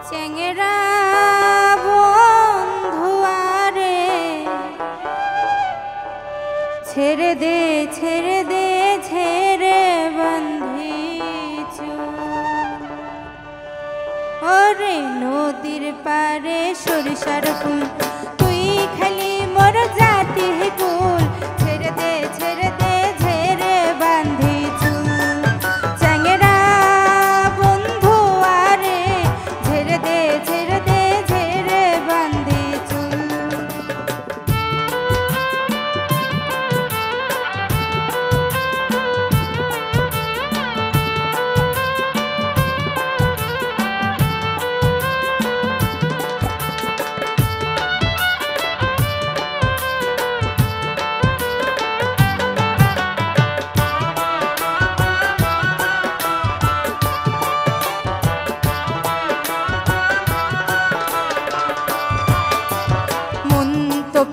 চেঙ্গেরা বন্ধু আরে ছেড়ে দে ছেড়ে বন্ধিছু ওরে নদীর পারে সরিষার ফুল তুই খালি মোর জাতি কুল ছেড়ে দে ঝেড়ে বান্ধিছু চেঙ্গেরা বন্ধু আরে ঝেড়ে দে ঝেড়ে বান্ধিছু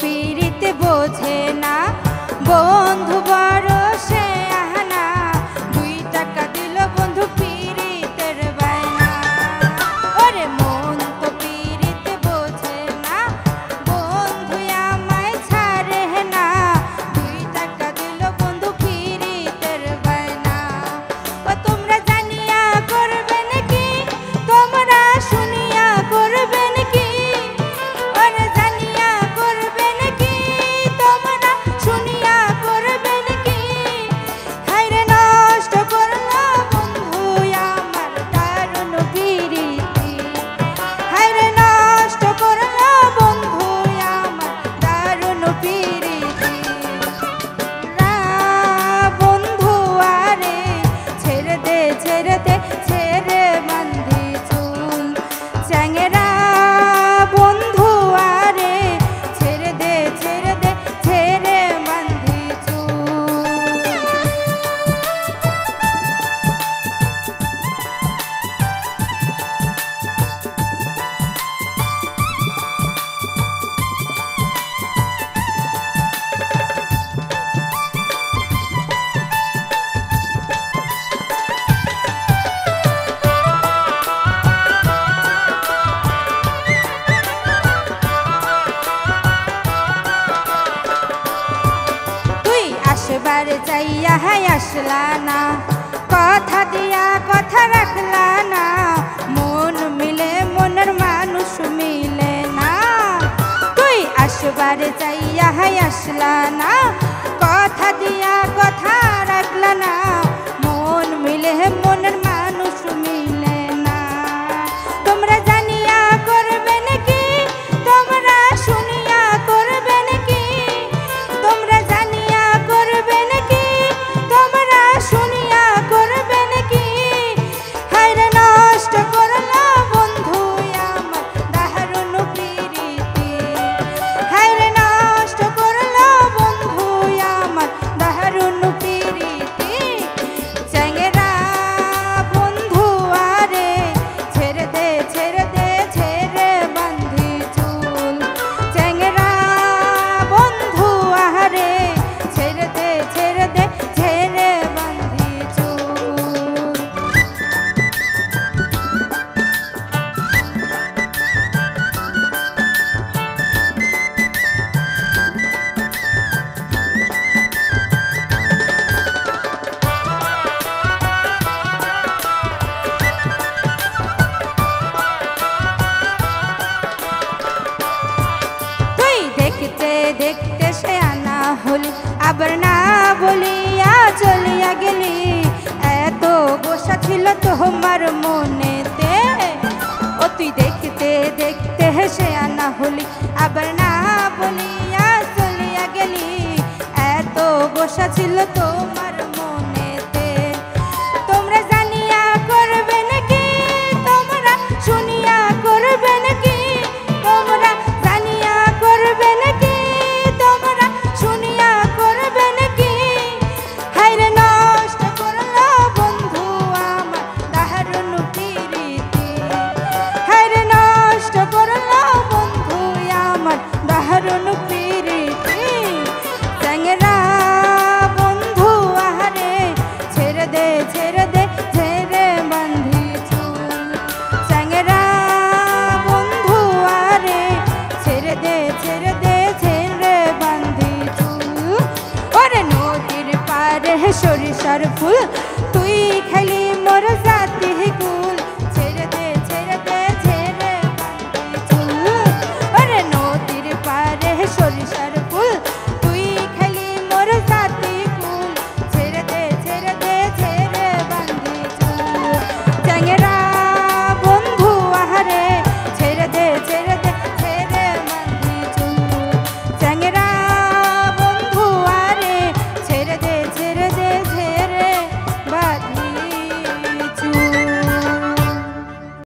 পীড়িতে বোঝে না বন্ধু বড় সে আহনা 2 টাকা দিল বন্ধু পীড়িতের বায়না ওরে মন তো পীড়িতে বোঝে না বন্ধু আমায় ছাড়ে না 2 টাকা দিল বন্ধু পীড়িতের বায়না ও তোমরা জানিয়া করবে নাকি তোমরা শুনিয়া করবে নাকি ওরে জানিয়া করবে নাকি তোমরা শুনিয়া করবে নাকি হায়রে নষ্ট করলো বন্ধু আমার দারুণ পীড়িতি হায়রে নষ্ট করলো বন্ধু আমার দারুণ পীড়িতি বন্ধু আরে ছেড়ে দে ছেড়ে বান্ধি চুল চেঙ্গেরা বন্ধু আরে ছেড়ে দে ছেড়ে বান্ধি চুল আসবার চাইয়া হাই আসলা না কথা দিয়া কথা রাখলা না মন মিলে মনের মানুষ মিলে না তুই আসবার চাইয়া হাই আসলা না কথা দিয়া কথা রাখলা না মন মিলে মনের মানুষ মিলে না তোমরা জানিয়া করবে নাকি তোমরা শুনিয়া করবে নাকি তোমরা জানিয়া করবে নাকি তোমরা শুনিয়া করবে নাকি হায়রে নষ্ট করলো বন্ধু আমার দারুণ পীড়িতি হায়রে নষ্ট করলো বন্ধু আমার দারুণ পীড়িতি চেঙ্গেরা বন্ধু আরে ছেড়ে দে ছেড়ে বান্ধি চুল চেঙ্গেরা বন্ধু আরে ছেড়ে দে ঝেড়ে বান্ধি চুল তুই দেখতে সে আনা হলি আবার না বলিয়া চলিয়া গেলি এত গোসা ছিল তোমার মনেতে ও তুই দেখতে সে আনা হলি আবার না বলিয়া চলিয়া গেলি এত গোসা ছিল তোমার